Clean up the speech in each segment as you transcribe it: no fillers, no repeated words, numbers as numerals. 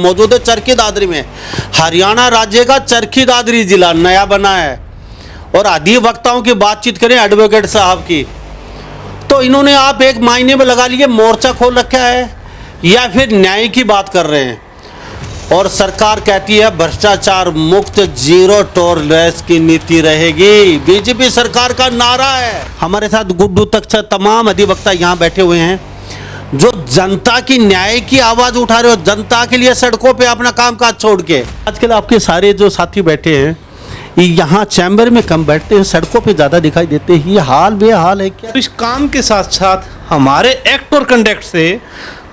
मौजूद है चरखी दादरी में। हरियाणा राज्य का चरखी दादरी जिला नया बना है और अधिवक्ताओं की बातचीत करें एडवोकेट साहब की, तो इन्होंने आप एक मायने में लगा लिए मोर्चा खोल रखा है या फिर न्याय की बात कर रहे हैं। और सरकार कहती है भ्रष्टाचार मुक्त जीरो टॉलरेंस की नीति रहेगी, बीजेपी सरकार का नारा है। हमारे साथ गुड्डू तक तमाम अधिवक्ता यहाँ बैठे हुए हैं जो जनता की न्याय की आवाज उठा रहे हो, जनता के लिए सड़कों पे अपना कामकाज छोड़ के। आजकल आपके सारे जो साथी बैठे हैं यहाँ चैम्बर में कम बैठते हैं, सड़कों पे ज्यादा दिखाई देते हैं, ये हाल बेहाल है क्या? तो इस काम के साथ साथ हमारे एक्ट और कंडक्ट से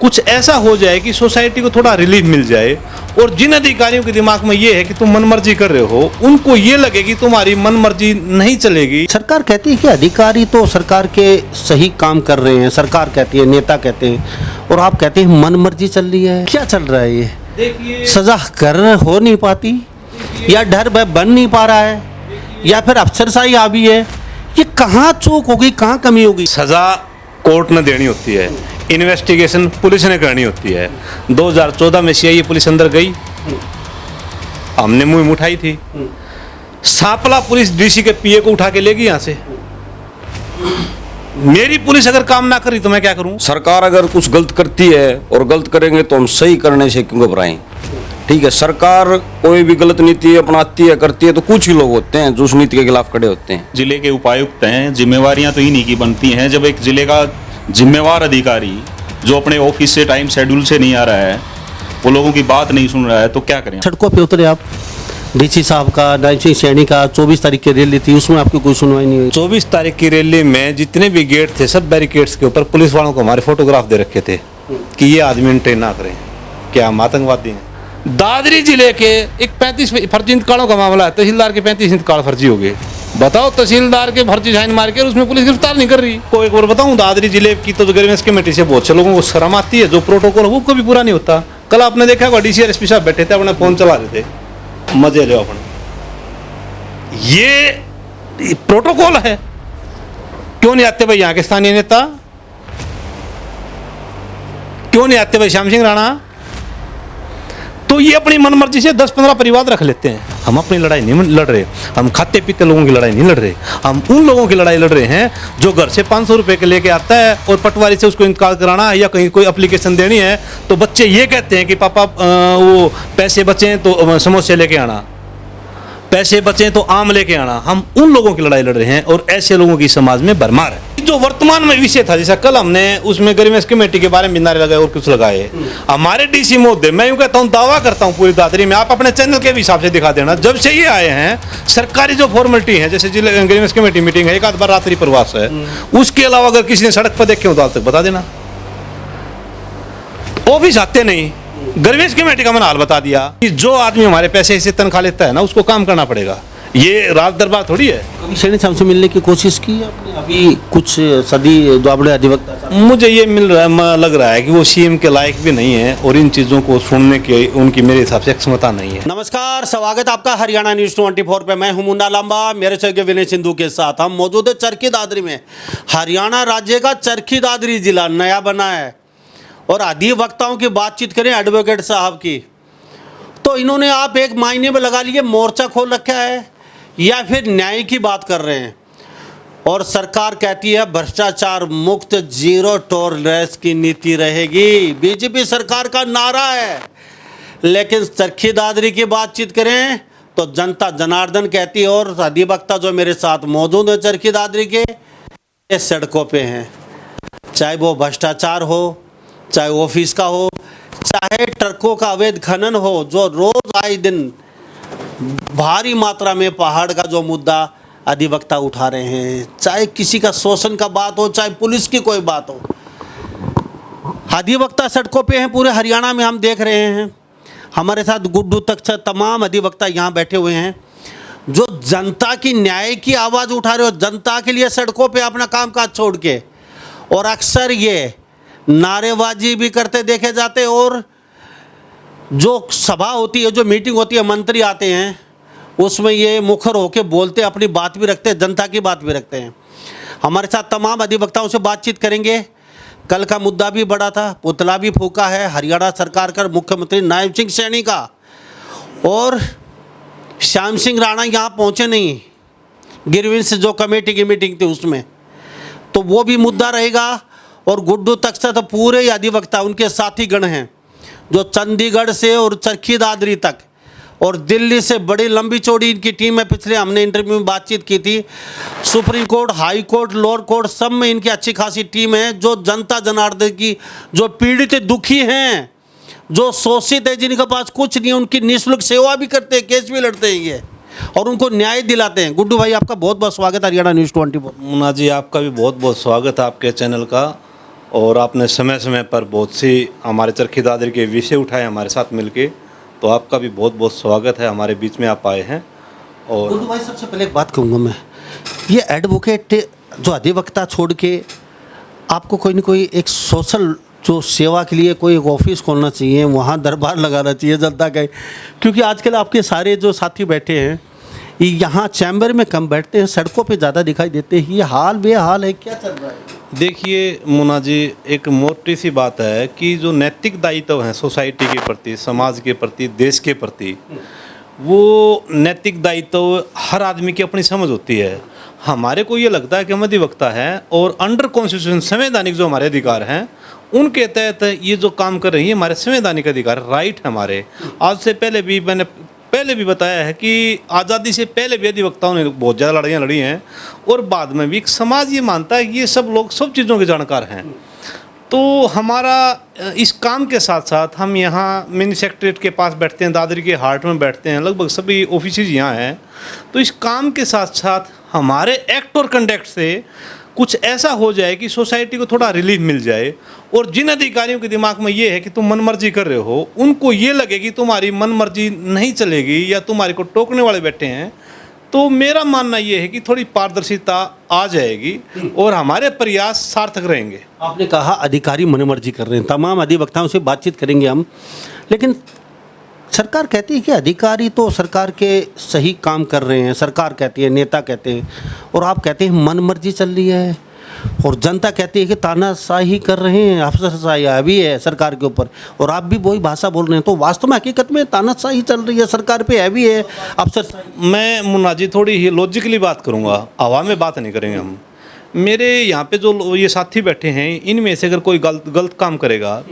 कुछ ऐसा हो जाए कि सोसाइटी को थोड़ा रिलीफ मिल जाए, और जिन अधिकारियों के दिमाग में ये है कि तुम मनमर्जी कर रहे हो, उनको ये लगे कि तुम्हारी मनमर्जी नहीं चलेगी। सरकार कहती है कि अधिकारी तो सरकार के सही काम कर रहे हैं, सरकार कहती है, नेता कहते हैं, और आप कहते हैं मनमर्जी चल रही है। क्या चल रहा है ये? देखिए, सजा कर हो नहीं पाती या डर भय बन नहीं पा रहा है या फिर अफसरशाही आ भी है, ये कहाँ चूक होगी, कहाँ कमी होगी? सजा कोर्ट ने देनी होती है, इन्वेस्टिगेशन पुलिस ने करनी होती है। 2014 में सीआईए पुलिस अंदर गई, हमने मुंह उठाई थी। सांपला पुलिस डीसी के पीए को उठा के ले गई यहाँ से। मेरी पुलिस अगर काम ना करी तो मैं क्या करूं? सरकार अगर कुछ गलत करती है और गलत करेंगे तो हम सही करने से क्यों घबराएं? ठीक है, सरकार कोई भी गलत नीति अपनाती है, करती है, तो कुछ ही लोग होते हैं जो उस नीति के खिलाफ खड़े होते हैं। जिले के उपायुक्त हैं, जिम्मेवारियां तो इन्हीं की बनती हैं। जब एक जिले का जिम्मेवार अधिकारी जो अपने ऑफिस से टाइम शेड्यूल से नहीं आ रहा है, वो लोगों की बात नहीं सुन रहा है, तो क्या करें? सड़कों पे उतरे आप, डीसी साहब का, डायसी श्रेणी का 24 तारीख की रैली थी, उसमें आपकी कोई सुनवाई नहीं हुई? 24 तारीख की रैली में जितने भी गेट थे, सब बैरिकेड्स के ऊपर पुलिस वालों को हमारे फोटोग्राफ दे रखे थे कि ये आदमी एंट्री ना करें, क्या हम आतंकवादी हैं। दादरी जिले के एक 35 फर्जी इंतकालों का मामला है, तहसीलदार के 35 इंतकाल फर्जी हो गए। बताओ, तहसीलदार के फर्जी साइन मार के उसमें पुलिस गिरफ्तार नहीं कर रही। को एक बार बताऊं, दादरी जिले की तो ग्रीवेंस कमेटी से बहुत से लोगों को शर्म आती है, जो प्रोटोकॉल वो कभी पूरा नहीं होता। कल आपने देखा होगा डीसी और एसपी साहब बैठे थे, अपना फोन चला रहे थे, मजे ले अपने। ये प्रोटोकॉल है। क्यों नहीं आते भाई यहाँ के स्थानीय नेता? क्यों नहीं आते भाई श्याम सिंह राणा? तो ये अपनी मनमर्जी से 10-15 परिवार रख लेते हैं। हम अपनी लड़ाई नहीं लड़ रहे, हम खाते पीते लोगों की लड़ाई नहीं लड़ रहे, हम उन लोगों की लड़ाई लड़ रहे हैं जो घर से 500 रुपए के लेके आता है और पटवारी से उसको इंतकाल कराना है या कहीं कोई एप्लीकेशन देनी है, तो बच्चे ये कहते हैं कि पापा वो पैसे बचें तो समोसे लेके आना, पैसे बचें तो आम लेके आना। हम उन लोगों की लड़ाई लड़ रहे हैं और ऐसे लोगों की समाज में भरमार है। जो वर्तमान में विषय था, जैसा कल हमने उसमें ग्रीवेंस कमेटी के बारे में नारे लगाए और कुछ लगाए, हमारे डीसी महोदय, मैं यूं कहता हूं, दावा करता हूं पूरी दादरी में, आप अपने चैनल के हिसाब से दिखा देना, जब से ये आए हैं सरकारी जो फॉर्मेलिटी है, जैसे जिले ग्रीवेंस कमेटी मीटिंग है, एक आध बार रात्रि प्रवास है, उसके अलावा अगर किसी ने सड़क पर देखे हो तो आज तक बता देना। ऑफिस आते नहीं, ग्रीवेंस कमेटी का मैंने हाल बता दिया कि जो आदमी हमारे पैसे से तनख्वाह लेता है ना, उसको काम करना पड़ेगा। ये राज दरबार थोड़ी है। कभी श्रेणी साहब से मिलने की कोशिश की आपने? अभी कुछ सदी जो बड़े अधिवक्ता, मुझे ये लग रहा है कि वो सीएम के लायक भी नहीं है और इन चीज़ों को सुनने की उनकी मेरे हिसाब से क्षमता नहीं है। नमस्कार, स्वागत आपका हरियाणा न्यूज 24 पे। मैं हूं मुन्ना लांबा, मेरे सहयोगी विनय सिंधु के साथ हम मौजूद है चरखी दादरी में। हरियाणा राज्य का चरखी दादरी जिला नया बना है और अधिवक्ताओं की बातचीत करें एडवोकेट साहब की, तो इन्होंने आप एक मायने में लगा लिए मोर्चा खोल रखा है या फिर न्याय की बात कर रहे हैं। और सरकार कहती है भ्रष्टाचार मुक्त जीरो टॉलरेंस की नीति रहेगी, बीजेपी सरकार का नारा है। लेकिन चरखी दादरी की बातचीत करें तो जनता जनार्दन कहती है, और अधिवक्ता जो मेरे साथ मौजूद है चरखी दादरी के, ये सड़कों पे हैं। चाहे वो भ्रष्टाचार हो, चाहे ऑफिस का हो, चाहे ट्रकों का अवैध खनन हो, जो रोज आए दिन भारी मात्रा में पहाड़ का जो मुद्दा अधिवक्ता उठा रहे हैं, चाहे किसी का शोषण का बात हो, चाहे पुलिस की कोई बात हो, अधिवक्ता सड़कों पे हैं। पूरे हरियाणा में हम देख रहे हैं। हमारे साथ गुड्डू तक तमाम अधिवक्ता यहाँ बैठे हुए हैं जो जनता की न्याय की आवाज़ उठा रहे हो, जनता के लिए सड़कों पे अपना कामकाज छोड़ के, और अक्सर ये नारेबाजी भी करते देखे जाते, और जो सभा होती है, जो मीटिंग होती है, मंत्री आते हैं, उसमें ये मुखर होकर बोलते, अपनी बात भी रखते हैं, जनता की बात भी रखते हैं। हमारे साथ तमाम अधिवक्ताओं से बातचीत करेंगे। कल का मुद्दा भी बड़ा था, पुतला भी फूका है हरियाणा सरकार का मुख्यमंत्री नायब सिंह सैनी का, और श्याम सिंह राणा यहाँ पहुँचे नहीं, गिरविंस जो कमेटी की मीटिंग थी उसमें, तो वो भी मुद्दा रहेगा। और गुड्डू तक से तो पूरे ही अधिवक्ता उनके साथी गण हैं, जो चंडीगढ़ से और चरखी दादरी तक और दिल्ली से बड़ी लंबी चौड़ी इनकी टीम है। पिछले हमने इंटरव्यू में बातचीत की थी, supreme court, high court, lower court सब में इनकी अच्छी खासी टीम है, जो जनता जनार्दन की, जो पीड़ित दुखी हैं, जो शोषित है, जिनके पास कुछ नहीं है, उनकी निःशुल्क सेवा भी करते हैं, केस भी लड़ते हैं ये, और उनको न्याय दिलाते हैं। गुड्डू भाई आपका बहुत बहुत स्वागत है हरियाणा न्यूज़ 24। मुन्ना जी आपका भी बहुत बहुत स्वागत है आपके चैनल का, और आपने समय समय पर बहुत सी हमारे चरखी दादरी के विषय उठाए हमारे साथ मिलके, तो आपका भी बहुत बहुत स्वागत है, हमारे बीच में आप आए हैं। और गुड्डू भाई सबसे पहले एक बात कहूँगा मैं, ये एडवोकेट जो अधिवक्ता छोड़ के आपको कोई ना कोई एक सोशल जो सेवा के लिए कोई एक ऑफिस खोलना चाहिए, वहाँ दरबार लगाना चाहिए जनता का, क्योंकि आजकल आपके सारे जो साथी बैठे हैं यहाँ चैम्बर में कम बैठते हैं, सड़कों पे ज़्यादा दिखाई देते हैं, ये हाल बेहाल है, क्या चल रहा है? देखिए मुन्ना जी, एक मोटी सी बात है कि जो नैतिक दायित्व हैं सोसाइटी के प्रति, समाज के प्रति, देश के प्रति, वो नैतिक दायित्व हर आदमी की अपनी समझ होती है। हमारे को ये लगता है कि हम अधिवक्ता हैं और अंडर कॉन्स्टिट्यूशन संवैधानिक जो हमारे अधिकार हैं उनके तहत ये जो काम कर रही है हमारे संवैधानिक अधिकार, राइट हमारे। आज से पहले भी मैंने बताया है कि आज़ादी से पहले भी अधिवक्ताओं ने बहुत ज़्यादा लड़ाइयाँ लड़ी हैं, और बाद में भी समाज ये मानता है कि ये सब लोग सब चीज़ों के जानकार हैं। तो हमारा इस काम के साथ साथ हम यहाँ मिनी सेक्रेटरीट के पास बैठते हैं, दादरी के हार्ट में बैठते हैं, लगभग सभी ऑफिस यहाँ हैं। तो इस काम के साथ साथ हमारे एक्ट और कंडक्ट से कुछ ऐसा हो जाए कि सोसाइटी को थोड़ा रिलीफ मिल जाए, और जिन अधिकारियों के दिमाग में ये है कि तुम मनमर्जी कर रहे हो, उनको ये लगे कि तुम्हारी मनमर्जी नहीं चलेगी या तुम्हारे को टोकने वाले बैठे हैं, तो मेरा मानना ये है कि थोड़ी पारदर्शिता आ जाएगी और हमारे प्रयास सार्थक रहेंगे। आपने कहा अधिकारी मनमर्जी कर रहे हैं, तमाम अधिवक्ताओं से बातचीत करेंगे हम, लेकिन सरकार कहती है कि अधिकारी तो सरकार के सही काम कर रहे हैं, सरकार कहती है, नेता कहते हैं, और आप कहते हैं मनमर्जी चल रही है, और जनता कहती है कि तानाशाही कर रहे हैं, अफसरशाही अभी है सरकार के ऊपर, और आप भी वही भाषा बोल रहे हैं। तो वास्तव में हकीकत में तानाशाही चल रही है सरकार पे, है भी है अफसरशाही। मैं मुन्ना जी थोड़ी ही लॉजिकली बात करूँगा, हवा में बात नहीं करेंगे हम। मेरे यहाँ पे जो ये साथी बैठे हैं, इनमें से अगर कोई गलत काम करेगा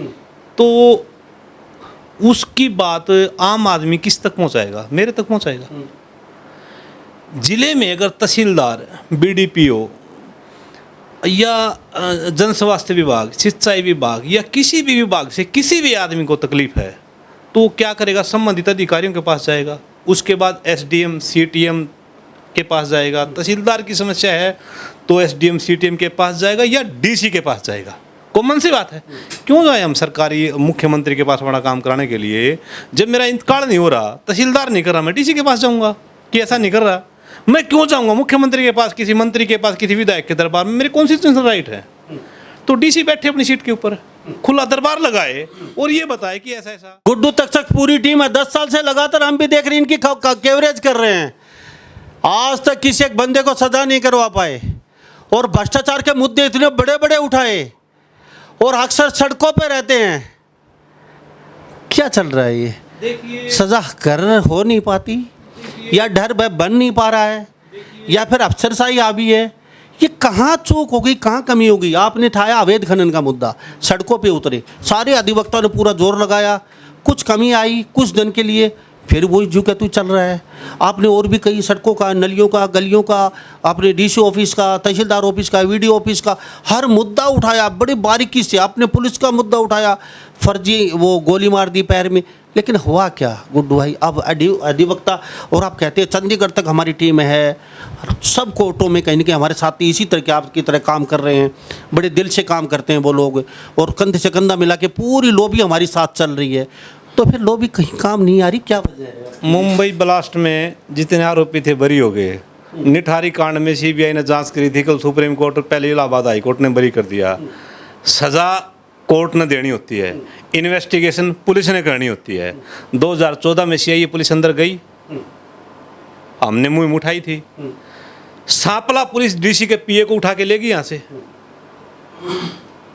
तो उसकी बात आम आदमी किस तक पहुंचाएगा? मेरे तक पहुंचाएगा। जिले में अगर तहसीलदार, बीडीपीओ या जन स्वास्थ्य विभाग, सिंचाई विभाग या किसी भी विभाग से किसी भी आदमी को तकलीफ है तो वो क्या करेगा? संबंधित अधिकारियों के पास जाएगा, उसके बाद एसडीएम सीटीएम के पास जाएगा। तहसीलदार की समस्या है तो एसडीएम सीटीएम के पास जाएगा या डीसी के पास जाएगा। कॉमन सी बात है। क्यों जाए हम सरकारी मुख्यमंत्री के पास बड़ा काम कराने के लिए? जब मेरा इंतकाल नहीं हो रहा, तहसीलदार नहीं कर रहा, मैं डीसी के पास जाऊंगा कि ऐसा नहीं कर रहा। मैं क्यों जाऊंगा मुख्यमंत्री के पास, किसी मंत्री के पास, किसी विधायक के दरबार में? मेरे कॉन्स्टिट्यूशनल राइट है। तो डीसी बैठे अपनी सीट के ऊपर, खुला दरबार लगाए और ये बताए कि ऐसा ऐसा। गुड्डू तक पूरी टीम है, 10 साल से लगातार हम भी देख रहे हैं, इनकी कवरेज कर रहे हैं। आज तक किसी एक बंदे को सजा नहीं करवा पाए, और भ्रष्टाचार के मुद्दे इतने बड़े बड़े उठाए, और अक्सर सड़कों पे रहते हैं। क्या चल रहा है ये? देखिए, सजा कर हो नहीं पाती, या डर बन नहीं पा रहा है, या फिर अफसरशाही आ भी है। ये कहाँ चूक होगी, कहाँ कमी होगी? आपने उठाया अवैध खनन का मुद्दा, सड़कों पे उतरे, सारे अधिवक्ताओं ने पूरा जोर लगाया, कुछ कमी आई कुछ दिन के लिए, फिर वही जो कहते चल रहा है। आपने और भी कई सड़कों का, नलियों का, गलियों का, आपने डीसी ऑफिस का, तहसीलदार ऑफिस का, वीडियो ऑफिस का, हर मुद्दा उठाया बड़ी बारीकी से। आपने पुलिस का मुद्दा उठाया, फर्जी वो गोली मार दी पैर में, लेकिन हुआ क्या गुड्डू भाई? अब अधिवक्ता, और आप कहते हैं चंडीगढ़ तक हमारी टीम है, सब कोर्टों में कहीं ना कहीं हमारे साथी इसी तरह के आपकी तरह काम कर रहे हैं, बड़े दिल से काम करते हैं वो लोग, और कंधे से कंधा मिला के पूरी लॉबी हमारी साथ चल रही है। तो फिर लॉबी कहीं काम नहीं आ रही, क्या वजह है? मुंबई ब्लास्ट में जितने आरोपी थे बरी हो गए। निठारी कांड में सीबीआई ने जांच करी थी, कल सुप्रीम कोर्ट, पहले इलाहाबाद हाई कोर्ट ने बरी कर दिया। सज़ा कोर्ट ने देनी होती है, इन्वेस्टिगेशन पुलिस ने करनी होती है। 2014 में सीआईए पुलिस अंदर गई, हमने मुँह उठाई थी। सांपला पुलिस डीसी के पीए को उठा के ले गई यहाँ से।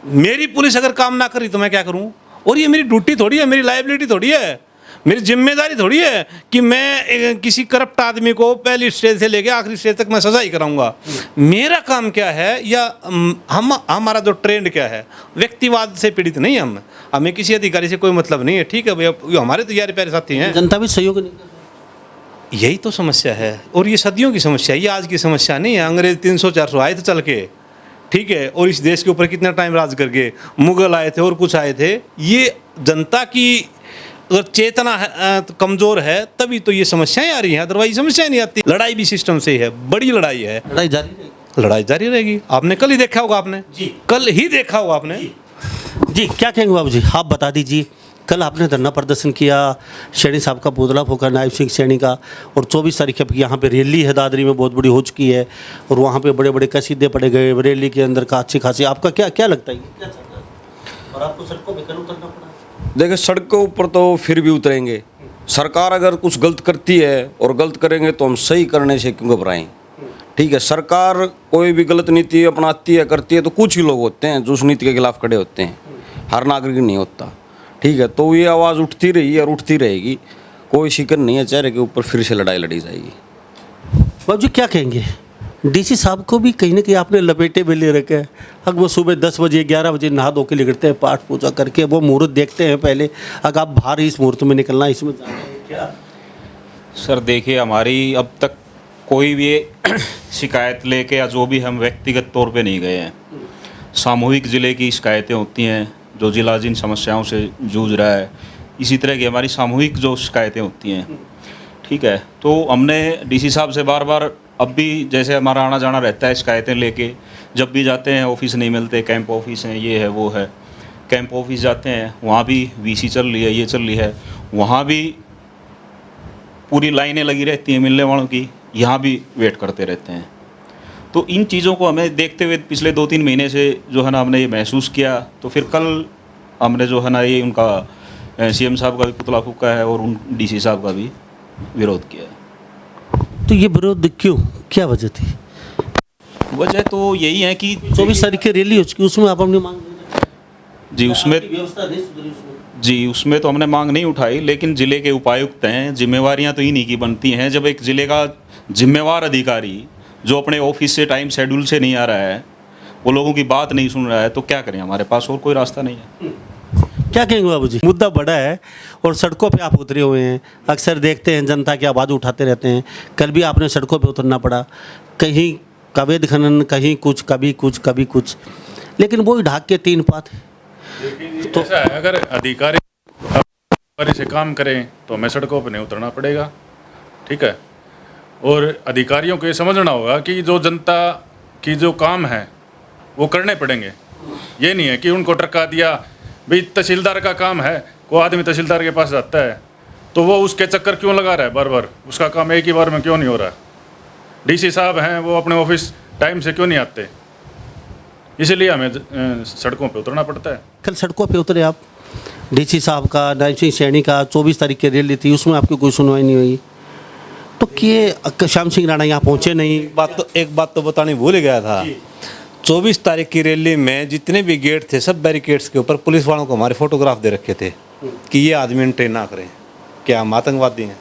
मेरी पुलिस अगर काम ना करी तो मैं क्या करूं? और ये मेरी ड्यूटी थोड़ी है, मेरी लाइबिलिटी थोड़ी है, मेरी जिम्मेदारी थोड़ी है कि मैं किसी करप्ट आदमी को पहली स्टेज से लेके आखिरी स्टेज तक मैं सजा ही कराऊंगा। मेरा काम क्या है, या हमारा जो ट्रेंड क्या है, व्यक्तिवाद से पीड़ित नहीं हम, हमें किसी अधिकारी से कोई मतलब नहीं है। ठीक है भैया, ये हमारे तो यार प्यारे साथी हैं। जनता भी सहयोग नहीं कर रही। यही तो समस्या है, और ये सदियों की समस्या है, ये आज की समस्या नहीं है। अंग्रेज 300-400 आए थे चल के, ठीक है, और इस देश के ऊपर कितना टाइम राज करके, मुगल आए थे और कुछ आए थे। ये जनता की अगर चेतना है, कमजोर है, तभी तो ये समस्याएं आ रही हैं, अदरवाइज समस्याएं नहीं आती। लड़ाई भी सिस्टम से ही है, बड़ी लड़ाई है, लड़ाई जारी रहेगी। लड़ाई जारी रहेगी। आपने कल ही देखा होगा, आपने जी। कल ही देखा होगा आपने। जी क्या कहेंगे बाबू जी, आप बता दीजिए। कल आपने धरना प्रदर्शन किया, सैनी साहब का पुतला फूका, नायब सिंह सैनी का, और 24 तारीख की यहाँ पे रैली है दादरी में, बहुत बड़ी हो चुकी है, और वहाँ पे बड़े बड़े कसीदे पड़े गए रैली के अंदर का, अच्छी खासी। आपका क्या क्या लगता है, ये क्या चल रहा है? और आपको सड़कों पे कल उतरना पड़ा। देखिए सड़कों ऊपर तो फिर भी उतरेंगे। सरकार अगर कुछ गलत करती है और गलत करेंगे तो हम सही करने से क्यों घबराएं। ठीक है, सरकार कोई भी गलत नीति अपनाती है, करती है, तो कुछ ही लोग होते हैं जो उस नीति के खिलाफ खड़े होते हैं, हर नागरिक नहीं होता। ठीक है, तो ये आवाज़ उठती रही और उठती रहेगी, कोई शिकन नहीं है, चेहरे के ऊपर फिर से लड़ाई लड़ी जाएगी। बाबू जी क्या कहेंगे, डीसी साहब को भी कहीं ना कहीं आपने लपेटे में ले रखे हैं। अगर वो सुबह 10 बजे 11 बजे नहा धो के निकलते हैं, पाठ पूजा करके, वो मुहूर्त देखते हैं पहले, अगर आप बाहर इस मुहूर्त में निकलना, इसमें जाना है क्या? सर देखिए, हमारी अब तक कोई भी शिकायत लेके या जो भी हम व्यक्तिगत तौर पे नहीं गए हैं। सामूहिक ज़िले की शिकायतें होती हैं, जो ज़िला जिन समस्याओं से जूझ रहा है, इसी तरह की हमारी सामूहिक जो शिकायतें होती हैं। ठीक है, तो हमने डीसी साहब से बार बार, अब भी जैसे हमारा आना जाना रहता है शिकायतें लेके, जब भी जाते हैं ऑफिस नहीं मिलते, कैंप ऑफिस हैं, ये है वो है, कैंप ऑफिस जाते हैं, वहाँ भी वीसी चल रही है, ये चल रही है, वहाँ भी पूरी लाइनें लगी रहती हैं मिलने वालों की, यहाँ भी वेट करते रहते हैं। तो इन चीज़ों को हमें देखते हुए पिछले 2-3 महीने से जो है ना हमने ये महसूस किया। तो फिर कल हमने जो है ना ये उनका सीएम साहब का भी पुतला फूका है और उन डीसी साहब का भी विरोध किया है। तो ये विरोध क्यों, क्या वजह थी? वजह तो यही है कि 24 तारीख की रैली हो चुकी, उसमें आप अपनी मांग जी उसमें व्यवस्था नहीं सुधरी उसमें। जी उसमें तो हमने मांग नहीं उठाई, लेकिन ज़िले के उपायुक्त हैं, जिम्मेवारियां तो इन्हीं की बनती हैं। जब एक ज़िले का जिम्मेवार अधिकारी जो अपने ऑफिस से टाइम शेड्यूल से नहीं आ रहा है, वो लोगों की बात नहीं सुन रहा है, तो क्या करें, हमारे पास और कोई रास्ता नहीं है। क्या कहेंगे बाबू जी, मुद्दा बड़ा है और सड़कों पे आप उतरे हुए हैं, अक्सर देखते हैं जनता की आवाज़ उठाते रहते हैं। कल भी आपने सड़कों पे उतरना पड़ा, कहीं अवैध खनन, कहीं कुछ, कभी कुछ, कभी कुछ, लेकिन वो ढाक के 3 पात। तो ऐसा है, अगर अधिकारी से काम करें तो हमें सड़कों पर नहीं उतरना पड़ेगा। ठीक है, और अधिकारियों को ये समझना होगा कि जो जनता की जो काम है वो करने पड़ेंगे। ये नहीं है कि उनको टरका दिया, भाई तहसीलदार का काम है, कोई आदमी तहसीलदार के पास जाता है तो वो उसके चक्कर क्यों लगा रहा है बार बार, उसका काम एक ही बार में क्यों नहीं हो रहा है। डीसी साहब हैं, वो अपने ऑफिस टाइम से क्यों नहीं आते, इसीलिए हमें सड़कों पे उतरना पड़ता है। कल सड़कों पे उतरे आप, डीसी साहब का, नायब सिंह सैनी का 24 तारीख की रैली थी, उसमें आपकी कोई सुनवाई नहीं हुई, तो कि श्याम सिंह राणा यहाँ पहुँचे नहीं। एक बात तो बतानी भूल गया था। 24 तारीख की रैली में जितने भी गेट थे, सब बैरिकेड्स के ऊपर पुलिस वालों को हमारे फोटोग्राफ दे रखे थे कि ये आदमी एंट्री ना करें। क्या हम आतंकवादी हैं?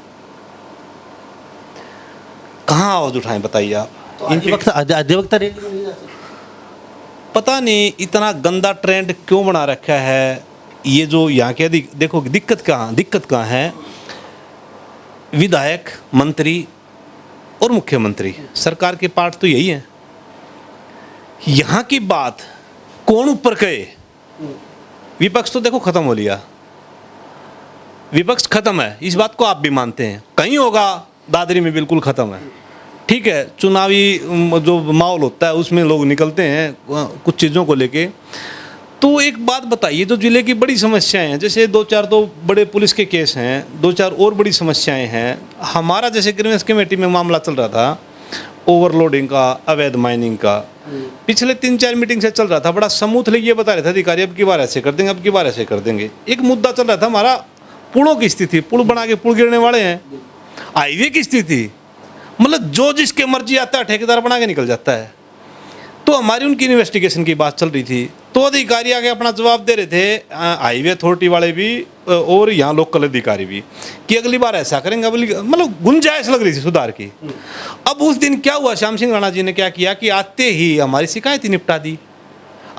कहाँ आवाज उठाएं बताइए आप। तो अधिवक्ता रैली में नहीं जा सकते। पता नहीं इतना गंदा ट्रेंड क्यों बना रखा है। ये जो यहाँ के देखो दिक्कत कहाँ है। विधायक, मंत्री और मुख्यमंत्री, सरकार के पार्ट तो यही है। यहाँ की बात कौन ऊपर कहे? विपक्ष तो देखो खत्म हो लिया, विपक्ष खत्म है, इस बात को आप भी मानते हैं। कहीं होगा, दादरी में बिल्कुल खत्म है। ठीक है, चुनावी जो माहौल होता है उसमें लोग निकलते हैं कुछ चीज़ों को लेके। तो एक बात बताइए, जो जिले की बड़ी समस्याएं हैं, जैसे 2-4 तो बड़े पुलिस के केस हैं, 2-4 और बड़ी समस्याएं हैं। हमारा जैसे ग्रीवेंस कमेटी में मामला चल रहा था ओवरलोडिंग का, अवैध माइनिंग का, पिछले 3-4 मीटिंग से चल रहा था। बड़ा स्मूथली ये बता रहे थे अधिकारी, अब की बार ऐसे कर देंगे, अब की बार ऐसे कर देंगे। एक मुद्दा चल रहा था हमारा पुलों की स्थिति, पुल बना के पुल गिरने वाले हैं। हाईवे की स्थिति, मतलब जो जिसके मर्जी आता है ठेकेदार बना के निकल जाता है। तो हमारी उनकी इन्वेस्टिगेशन की बात चल रही थी। तो अधिकारी आके अपना जवाब दे रहे थे, हाईवे अथॉरिटी वाले भी और यहाँ लोकल अधिकारी भी, कि अगली बार ऐसा करेंगे, मतलब गुंजाइश लग रही थी सुधार की। अब उस दिन क्या हुआ, श्याम सिंह राणा जी ने क्या किया कि आते ही हमारी शिकायत ही निपटा दी।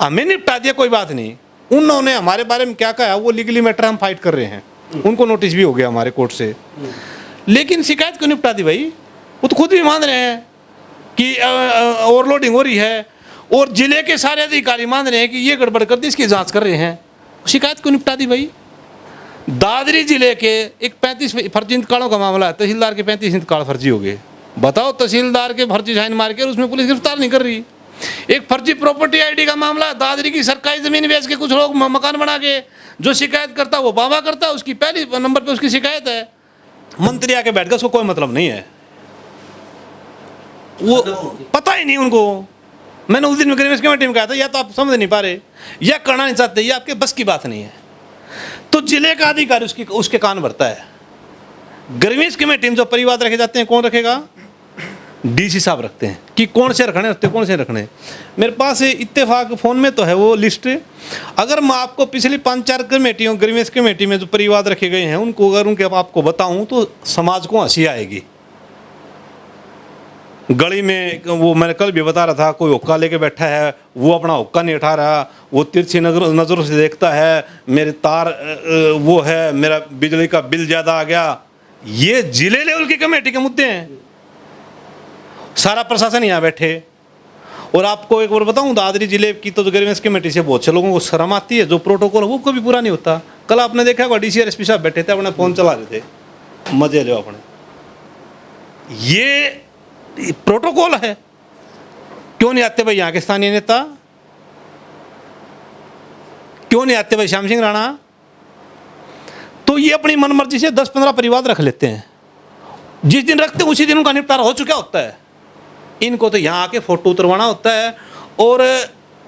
हमें निपटा दिया, कोई बात नहीं। उन्होंने हमारे बारे में क्या कहा, वो लीगली मैटर हम फाइट कर रहे हैं, उनको नोटिस भी हो गया हमारे कोर्ट से, लेकिन शिकायत क्यों निपटा दी भाई? वो तो खुद भी मान रहे हैं कि ओवरलोडिंग हो रही है, और जिले के सारे अधिकारी मान रहे हैं कि ये गड़बड़ कर दी, इसकी जांच कर रहे हैं, शिकायत क्यों निपटा दी भाई? दादरी जिले के एक 35 फर्जी इंतकालों का मामला है, तहसीलदार के 35 इंतकाल फर्जी हो गए। बताओ, तहसीलदार के फर्जी साइन मार के, और उसमें पुलिस गिरफ्तार नहीं कर रही। एक फर्जी प्रॉपर्टी आईडी का मामला है, दादरी की सरकारी जमीन बेच के कुछ लोग मकान बना के, जो शिकायत करता है वो बाबा करता है, उसकी पहली नंबर पे उसकी शिकायत है। मंत्री आके बैठ गए, उसको कोई मतलब नहीं है, वो पता ही नहीं उनको। मैंने उस दिन ग्रीवेंस कमेटी में कहा था, या तो आप समझ नहीं पा रहे या करना नहीं चाहते, या आपके बस की बात नहीं है। तो जिले का अधिकारी उसके कान भरता है। ग्रीवेंस कमेटी में जो परिवाद रखे जाते हैं, कौन रखेगा? डीसी साहब रखते हैं कि कौन से रखने होते, कौन से रखने। मेरे पास इत्तेफाक फ़ोन में तो है वो लिस्ट। अगर मैं आपको पिछली 5-4 कमेटियों, ग्रीवेंस कमेटी में जो परिवाद रखे गए हैं, उनको अगर उनके आपको बताऊं तो समाज को हंसी आएगी। गली में वो मैंने कल भी बता रहा था, कोई हुक्का लेके बैठा है, वो अपना हुक्का नहीं उठा रहा, वो तिरछी नज़रों से देखता है, मेरे तार वो है, मेरा बिजली का बिल ज़्यादा आ गया। ये जिले लेवल की कमेटी के मुद्दे हैं। सारा प्रशासन यहाँ बैठे। और आपको एक बार बताऊं, दादरी जिले की तो ग्रीवेंस कमेटी से बहुत से लोगों को शर्म आती है। जो प्रोटोकॉल वो कभी पूरा नहीं होता। कल आपने देखा होगा, डीसी एसपी साहब बैठे थे, अपना फोन चला रहे थे, मजे लो अपने। ये प्रोटोकॉल है। क्यों नहीं आते भाई यहाँ के स्थानीय नेता? क्यों नहीं आते भाई श्याम सिंह राणा? तो ये अपनी मनमर्जी से 10-15 परिवाद रख लेते हैं। जिस दिन रखते हैं उसी दिन उनका निपटारा हो चुका होता है। इनको तो यहाँ आके फोटो उतरवाना होता है और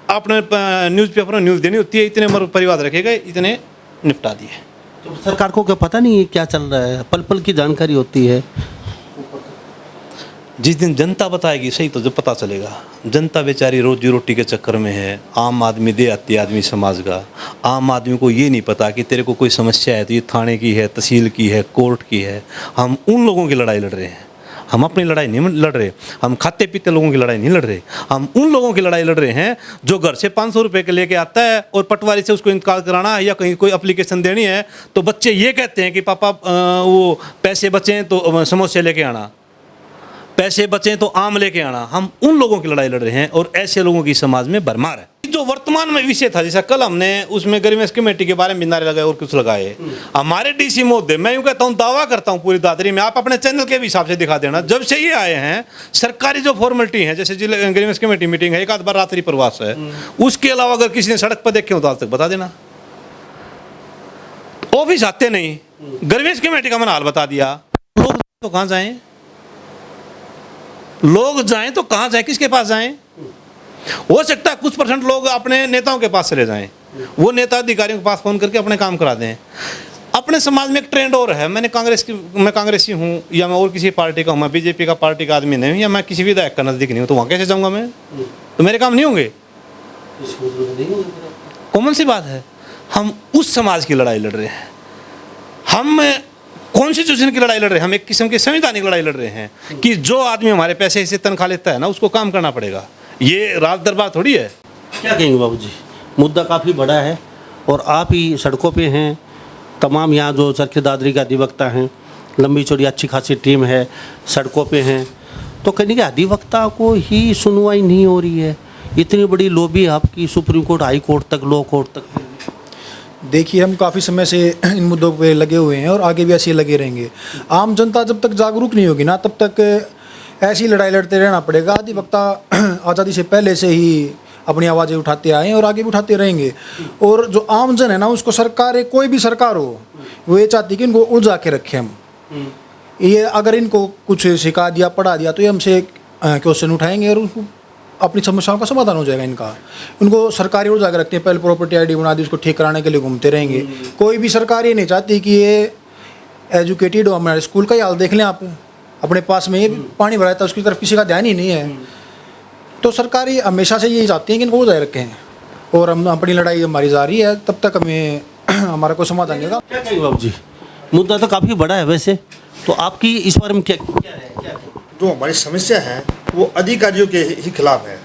अपने न्यूज़पेपर में न्यूज़ देनी होती है। इतने परिवाद रखे गए, इतने निपटा दिए। तो सरकार को क्या पता नहीं है क्या चल रहा है? पल पल की जानकारी होती है। जिस दिन जनता बताएगी सही, तो जब पता चलेगा। जनता बेचारी रोजी रोटी के चक्कर में है। आम आदमी देहाती आदमी समाज का, आम आदमी को ये नहीं पता कि तेरे को कोई समस्या है तो ये थाने की है, तहसील की है, कोर्ट की है। हम उन लोगों की लड़ाई लड़ रहे हैं। हम अपनी लड़ाई नहीं लड़ रहे। हम खाते पीते लोगों की लड़ाई नहीं लड़ रहे। हम उन लोगों की लड़ाई लड़ रहे हैं जो घर से 500 रुपये के लेके आता है और पटवारी से उसको इंतकाल कराना है या कहीं कोई एप्लीकेशन देनी है, तो बच्चे ये कहते हैं कि पापा वो पैसे बचें तो समोसे लेके आना, पैसे बचें तो आम लेके आना। हम उन लोगों की लड़ाई लड़ रहे हैं और ऐसे लोगों की समाज में भरमार है। जो वर्तमान में विषय था, जैसा कल हमने उसमें ग्रीवेंस कमेटी के बारे में नारे लगाए और कुछ लगाए। हमारे डीसी महोदय, मैं यूँ कहता हूँ, दावा करता हूँ पूरी दादरी में, आप अपने चैनल के भी हिसाब से दिखा देना, जब से ये आए हैं सरकारी जो फॉर्मेलिटी है, जैसे जिले ग्रीवेंस कमेटी मीटिंग है, एक आध बार रात्रि प्रवास है, उसके अलावा अगर किसी ने सड़क पर देखे हो तो आज तक बता देना। ऑफिस आते नहीं, ग्रीवेंस कमेटी का मैंने हाल बता दिया। लोग तो कहाँ जाएं? लोग जाएं तो कहाँ जाएं? किसके पास जाएं? हो सकता है कुछ % लोग अपने नेताओं के पास चले जाएं, वो नेता अधिकारियों के पास फोन करके अपने काम करा दें। अपने समाज में एक ट्रेंड और है। मैं कांग्रेसी हूँ या मैं और किसी पार्टी का हूँ, मैं बीजेपी का पार्टी का आदमी नहीं हूँ, या मैं किसी विधायक का नजदीक नहीं हूँ, तो वहाँ कैसे जाऊँगा मैं? तो मेरे काम नहीं होंगे। कॉमन सी बात है। हम उस समाज की लड़ाई लड़ रहे हैं। हम कॉन्स्टिट्यूशन की लड़ाई लड़ रहे हैं। हम एक किस्म की संवैधानिक लड़ाई लड़ रहे हैं कि जो आदमी हमारे पैसे से तनख्वाह लेता है ना, उसको काम करना पड़ेगा। ये राज दरबार थोड़ी है। क्या कहेंगे बाबूजी? मुद्दा काफ़ी बड़ा है और आप ही सड़कों पे हैं। तमाम यहाँ जो चरखी दादरी का अधिवक्ता हैं, लंबी चौड़ी अच्छी खासी टीम है, सड़कों पे हैं। तो कहने के अधिवक्ता को ही सुनवाई नहीं हो रही है। इतनी बड़ी लॉबी आपकी, सुप्रीम कोर्ट, हाई कोर्ट तक, लो कोर्ट तक। देखिए, हम काफ़ी समय से इन मुद्दों पे लगे हुए हैं और आगे भी ऐसे ही लगे रहेंगे। आम जनता जब तक जागरूक नहीं होगी ना, तब तक ऐसी लड़ाई लड़ते रहना पड़ेगा। अधिवक्ता आज़ादी से पहले से ही अपनी आवाज़ें उठाते आए हैं और आगे भी उठाते रहेंगे। और जो आम जन है ना, उसको सरकार, कोई भी सरकार हो, वो ये चाहती है कि इनको उलझा के रखें हम। ये अगर इनको कुछ सिखा दिया, पढ़ा दिया, तो ये हमसे क्वेश्चन उठाएंगे और उनको अपनी समस्याओं का समाधान हो जाएगा इनका। उनको सरकारी उलझा के रखते हैं। पहले प्रॉपर्टी आईडी बना दी, उसको ठीक कराने के लिए घूमते रहेंगे। कोई भी सरकार ये नहीं चाहती कि ये एजुकेटेड हो। हमारे स्कूल का ही हाल देख लें आप, अपने पास में ये पानी भरा था, उसकी तरफ किसी का ध्यान ही नहीं है। तो सरकारी हमेशा से यही चाहती है कि इनको उलझाए रखें और हम अपनी लड़ाई हमारी जारी है, तब तक हमें हमारा कोई समाधान नहीं होगा। क्या कहेंगे बाबू जी? मुद्दा तो काफ़ी बड़ा है वैसे, तो आपकी इस बारे में क्या है? जो हमारी समस्या है वो अधिकारियों के ही खिलाफ है।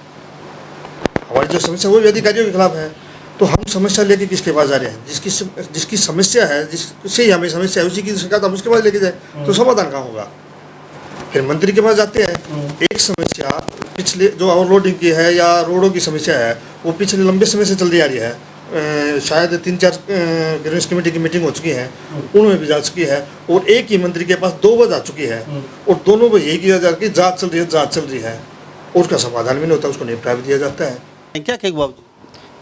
हमारी जो समस्या वो भी अधिकारियों के खिलाफ है। तो हम समस्या लेके किसके पास जा रहे हैं? जिसकी समस्या है, जिससे ही हमें समस्या है, उसी की शिकायत हम उसके पास लेके जाए तो समाधान कहाँ होगा? फिर मंत्री के पास जाते हैं। एक समस्या पिछले जो ओवरलोडिंग की है या रोडों की समस्या है, वो पिछले लंबे समय से चल रही आ रही है। शायद 3-4 ग्रीवेंस कमेटी की मीटिंग हो चुकी है, उनमें भी जा चुकी है, और एक ही मंत्री के पास 2 बार जा चुकी है, और दोनों में यही किया जा रहा है कि जाँच चल रही है, और उसका समाधान भी नहीं होता, उसको निपटा भी दिया जाता है। क्या कहेंगे बाबू जी?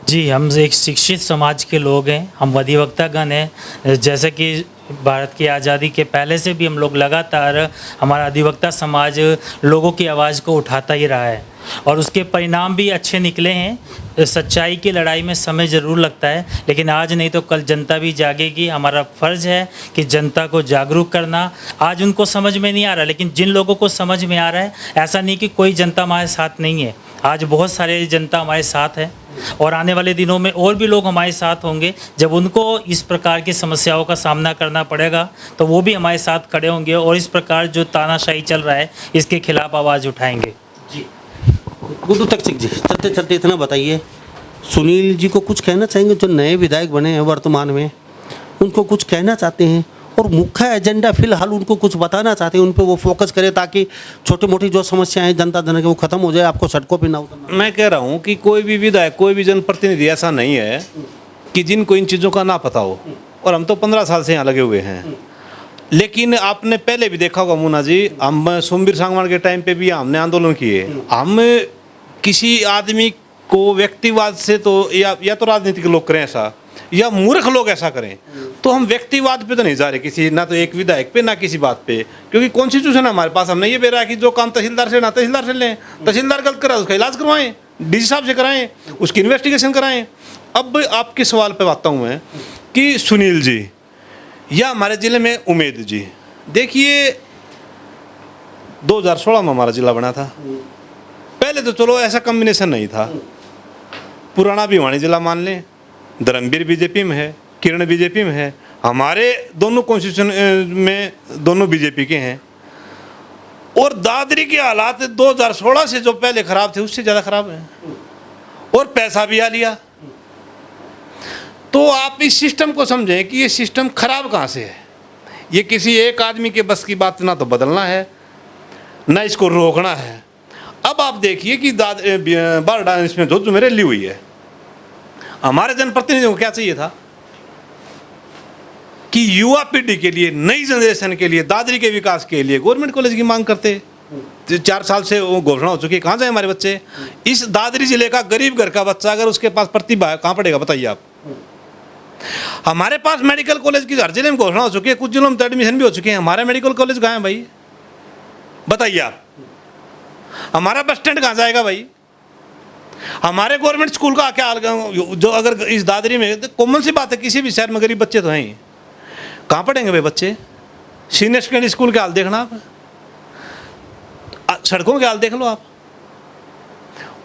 जी, हम एक शिक्षित समाज के लोग हैं, हम अधिवक्तागण हैं। जैसे कि भारत की आज़ादी के पहले से भी हम लोग लगातार हमारा अधिवक्ता समाज लोगों की आवाज़ को उठाता ही रहा है, और उसके परिणाम भी अच्छे निकले हैं। सच्चाई की लड़ाई में समय ज़रूर लगता है, लेकिन आज नहीं तो कल जनता भी जागेगी। हमारा फ़र्ज़ है कि जनता को जागरूक करना। आज उनको समझ में नहीं आ रहा, लेकिन जिन लोगों को समझ में आ रहा है, ऐसा नहीं कि कोई जनता हमारे साथ नहीं है। आज बहुत सारे जनता हमारे साथ है, और आने वाले दिनों में और भी लोग हमारे साथ होंगे। जब उनको इस प्रकार की समस्याओं का सामना करना पड़ेगा तो वो भी हमारे साथ खड़े होंगे, और इस प्रकार जो तानाशाही चल रहा है इसके खिलाफ आवाज़ उठाएंगे। जी गुड्डू तकसिक जी, चलते चलते इतना बताइए, सुनील जी को कुछ कहना चाहेंगे जो नए विधायक बने हैं वर्तमान में, उनको कुछ कहना चाहते हैं, और मुख्य एजेंडा फिलहाल उनको कुछ बताना चाहते हैं, उन पर वो फोकस करें ताकि छोटी मोटी जो समस्याएं हैं जनता जन की वो खत्म हो जाए, आपको सड़कों पे ना उतरना। मैं कह रहा हूँ कि कोई भी विधायक, कोई भी जनप्रतिनिधि ऐसा नहीं है कि जिनको इन चीज़ों का ना पता हो, और हम तो 15 साल से यहाँ लगे हुए हैं। लेकिन आपने पहले भी देखा होगा मुन्ना जी, हम सोमवीर सांगवान के टाइम पे भी हमने आंदोलन किए। हम किसी आदमी को व्यक्तिवाद से तो या तो राजनीतिक लोग करें ऐसा, या मूर्ख लोग ऐसा करें, तो हम व्यक्तिवाद पे तो नहीं जा रहे किसी, ना तो एक विधायक पे ना किसी बात पे, क्योंकि कॉन्स्टिट्यूशन है हमारे पास। हमने ये बेरा है कि जो काम तहसीलदार से ना तहसीलदार से लें, तहसीलदार गलत करा उसका इलाज करवाएं, डीसी साहब से कराएं, उसकी इन्वेस्टिगेशन कराएं। अब आपके सवाल पे आता हूँ मैं कि सुनील जी या हमारे ज़िले में उमेद जी, देखिए 2016 में हमारा ज़िला बना था। पहले तो चलो ऐसा कॉम्बिनेशन नहीं था, पुराना भिवानी ज़िला मान लें, धर्मवीर बीजेपी में है, किरण बीजेपी में है, हमारे दोनों कॉन्स्टिट्यूशन में दोनों बीजेपी के हैं, और दादरी के हालात 2016 से जो पहले खराब थे उससे ज़्यादा खराब हैं, और पैसा भी आ लिया। तो आप इस सिस्टम को समझें कि ये सिस्टम खराब कहाँ से है। ये किसी एक आदमी के बस की बात ना तो बदलना है, ना इसको रोकना है। अब आप देखिए कि बारडा इसमें जो मेरे ली हुई है, हमारे जनप्रतिनिधियों को क्या चाहिए था कि युवा पीढ़ी के लिए, नई जनरेशन के लिए, दादरी के विकास के लिए गवर्नमेंट कॉलेज की मांग करते। 4 साल से वो घोषणा हो चुकी है, कहाँ जाए हमारे बच्चे? इस दादरी जिले का गरीब घर का बच्चा अगर उसके पास प्रतिभा है, कहाँ पढ़ेगा बताइए आप? हमारे पास मेडिकल कॉलेज की हर जिले में घोषणा हो चुकी है, कुछ जिलों में तो एडमिशन भी हो चुके हैं, हमारे मेडिकल कॉलेज कहाँ है भाई? बताइए आप। हमारा बस स्टैंड कहाँ जाएगा भाई? हमारे गवर्नमेंट स्कूल का क्या हाल? जो अगर इस दादरी में कॉमन सी बात है, किसी भी शहर में गरीब बच्चे तो हैं ही, कहाँ पढ़ेंगे भाई बच्चे? सीनियर सेकेंडरी स्कूल के हाल देखना आप, सड़कों के हाल देख लो आप,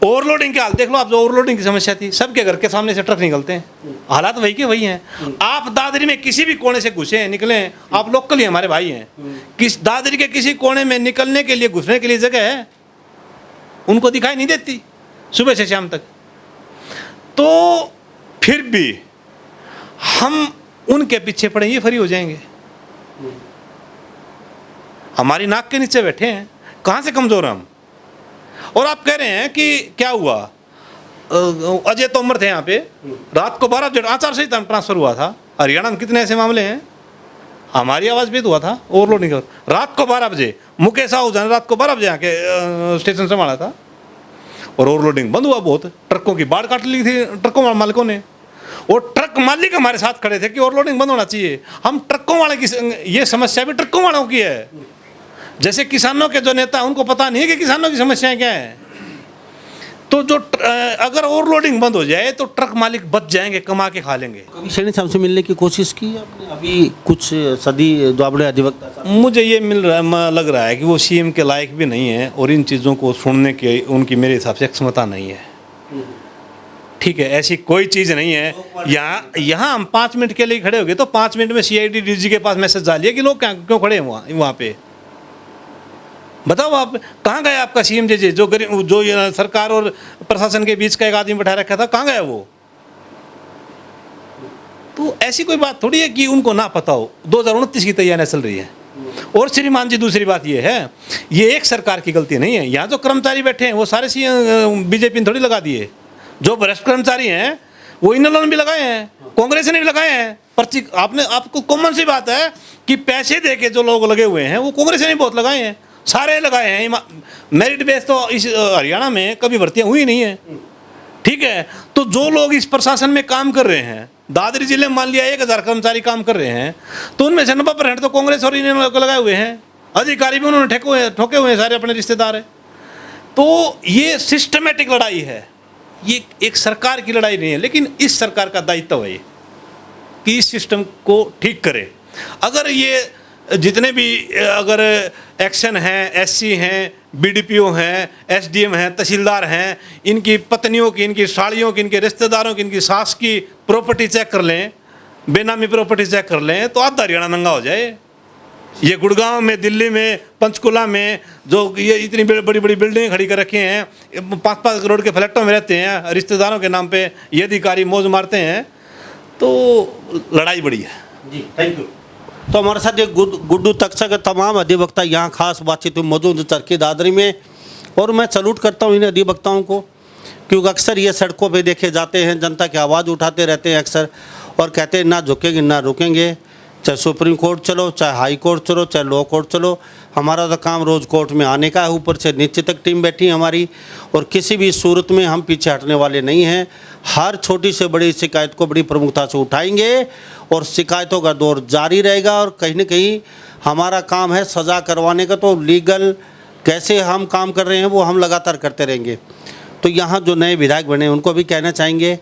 ओवरलोडिंग के हाल देख लो आप। जो ओवरलोडिंग की समस्या थी, सबके घर के सामने से ट्रक निकलते हैं, हालात वही के वही हैं। आप दादरी में किसी भी कोने से घुसे हैं, निकले हैं, आप लोकल ही हमारे भाई हैं, किस दादरी के किसी कोने में निकलने के लिए, घुसने के लिए जगह है? उनको दिखाई नहीं देती सुबह से शाम तक। तो फिर भी हम उनके पीछे पड़े, ये फ्री हो जाएंगे? हमारी नाक के नीचे बैठे हैं, कहाँ से कमजोर हम? और आप कह रहे हैं कि क्या हुआ? अजय तोमर थे यहाँ पे, रात को 12 बजे आचार संहिता में ट्रांसफर हुआ था। हरियाणा में कितने ऐसे मामले हैं? हमारी आवाज़ भी तो हुआ था ओवरलोडिंग। रात को 12 बजे मुकेश आहूजा ने रात को 12 बजे आके स्टेशन संभाला था, और ओवरलोडिंग बंद हुआ। बहुत ट्रकों की बाढ़ काट ली थी ट्रकों मालिकों ने, और ट्रक मालिक हमारे साथ खड़े थे कि ओवरलोडिंग बंद होना चाहिए। हम ट्रकों वाले की, ये समस्या भी ट्रकों वालों की है। जैसे किसानों के जो नेता, उनको पता नहीं है कि किसानों की समस्याएं क्या है। तो जो अगर ओवरलोडिंग बंद हो जाए तो ट्रक मालिक बच जाएंगे, कमा के खा लेंगे। कभी सैनी साहब से मिलने की कोशिश की आपने? अभी कुछ सदी जो आपने अधिवक्ता, मुझे ये लग रहा है कि वो सीएम के लायक भी नहीं है, और इन चीज़ों को सुनने की उनकी मेरे हिसाब से क्षमता नहीं है। ठीक है, ऐसी कोई चीज़ नहीं है। यहाँ हम 5 मिनट के लिए खड़े हो गए तो 5 मिनट में CID DG के पास मैसेज डालिए कि लोग क्यों खड़े हैं वहाँ पे। बताओ आप कहाँ गया आपका CM जे जो ये सरकार और प्रशासन के बीच का एक आदमी बैठा रखा था, कहाँ गया वो? तो ऐसी कोई बात थोड़ी है कि उनको ना पता हो। 2029 की तैयारियां चल रही है। और श्रीमान जी, दूसरी बात ये है, ये एक सरकार की गलती नहीं है। यहाँ जो कर्मचारी बैठे हैं वो सारे BJP ने थोड़ी लगा दिए। जो भ्रष्ट कर्मचारी हैं वो इन लोगों ने भी लगाए हैं, कांग्रेस ने भी लगाए हैं। पर्ची आपको कॉमन सी बात है कि पैसे दे के जो लोग लगे हुए हैं वो कांग्रेस ने भी बहुत लगाए हैं, सारे लगाए हैं। मेरिट बेस तो इस हरियाणा में कभी भर्तियाँ हुई नहीं है, ठीक है। तो जो लोग इस प्रशासन में काम कर रहे हैं, दादरी जिले में मान लिया 1000 कर्मचारी काम कर रहे हैं, तो उनमें से 90% तो कांग्रेस और इन्हें लगाए हुए हैं। अधिकारी भी उन्होंने ठोके हुए हैं, सारे अपने रिश्तेदार हैं। तो ये सिस्टमेटिक लड़ाई है, ये एक सरकार की लड़ाई नहीं है। लेकिन इस सरकार का दायित्व है कि इस सिस्टम को ठीक करे। अगर ये जितने भी अगर एक्शन हैं, SC हैं, BDPO हैं, SDM हैं, तहसीलदार हैं, इनकी पत्नियों की, इनकी साड़ियों की, इनके रिश्तेदारों की, इनकी सास की प्रॉपर्टी चेक कर लें, बेनामी प्रॉपर्टी चेक कर लें, तो आधा हरियाणा नंगा हो जाए। ये गुड़गांव में, दिल्ली में, पंचकुला में जो ये इतनी बड़ी बड़ी बिल्डिंग खड़ी कर रखी हैं, 5-5 करोड़ के फ्लैटों में रहते हैं, रिश्तेदारों के नाम पे ये अधिकारी मौज मारते हैं, तो लड़ाई बड़ी है। जी, थैंक यू। तो हमारे साथ ये गुड्डू तक्षक के तमाम अधिवक्ता यहाँ खास बातचीत में मौजूद है चरखी दादरी में। और मैं सैल्यूट करता हूँ इन अधिवक्ताओं को, क्योंकि अक्सर ये सड़कों पे देखे जाते हैं, जनता की आवाज़ उठाते रहते हैं अक्सर, और कहते हैं ना झुकेंगे ना रुकेंगे, चाहे सुप्रीम कोर्ट चलो, चाहे हाई कोर्ट चलो, चाहे लो कोर्ट चलो, हमारा तो काम रोज़ कोर्ट में आने का है। ऊपर से नीचे तक टीम बैठी है हमारी, और किसी भी सूरत में हम पीछे हटने वाले नहीं हैं। हर छोटी से बड़ी शिकायत को बड़ी प्रमुखता से उठाएंगे और शिकायतों का दौर जारी रहेगा। और कहीं ना कहीं हमारा काम है सज़ा करवाने का, तो लीगल कैसे हम काम कर रहे हैं वो हम लगातार करते रहेंगे। तो यहाँ जो नए विधायक बने उनको भी कहना चाहेंगे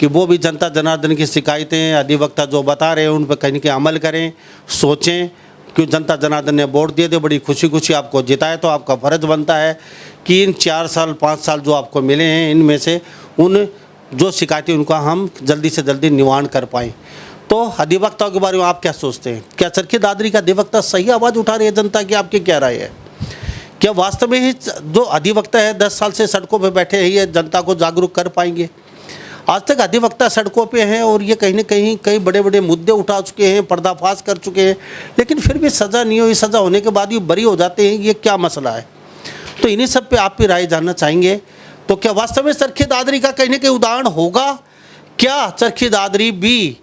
कि वो भी जनता जनार्दन की शिकायतें अधिवक्ता जो बता रहे हैं उन पर कहीं ना कहीं अमल करें, सोचें। क्यों जनता जनार्दन ने वोट दिए थे, बड़ी खुशी खुशी आपको जिताए, तो आपका फ़र्ज़ बनता है कि इन 4 साल 5 साल जो आपको मिले हैं, इनमें से उन जो शिकायतें उनका हम जल्दी से जल्दी निवारण कर पाएँ। तो अधिवक्ताओं के बारे में आप क्या सोचते हैं? क्या चरखी दादरी का अधिवक्ता सही आवाज़ उठा रही है जनता की? आपकी क्या राय है? क्या वास्तव में ही जो अधिवक्ता है 10 साल से सड़कों पर बैठे हैं, ये जनता को जागरूक कर पाएंगे? आज तक अधिवक्ता सड़कों पे हैं और ये कहीं ना कहीं कई बड़े बड़े मुद्दे उठा चुके हैं, पर्दाफाश कर चुके हैं, लेकिन फिर भी सज़ा नहीं हुई। सज़ा होने के बाद ये बरी हो जाते हैं, ये क्या मसला है? तो इन्हीं सब पे आप भी राय जानना चाहेंगे। तो क्या वास्तव में चरखी दादरी का कहीं ना कहीं उदाहरण होगा? क्या चरखी दादरी भी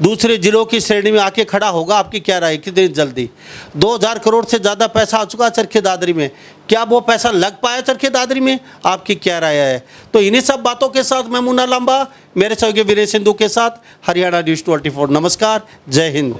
दूसरे जिलों की श्रेणी में आके खड़ा होगा? आपकी क्या राय? कितनी जल्दी? 2000 करोड़ से ज़्यादा पैसा आ चुका है चरखी दादरी में, क्या वो पैसा लग पाया चरखी दादरी में? आपकी क्या राय है? तो इन्हीं सब बातों के साथ मैं मुन्ना लांबा, मेरे सहयोगी विनय सिंधु के साथ, हरियाणा न्यूज़ 24। नमस्कार, जय हिंद।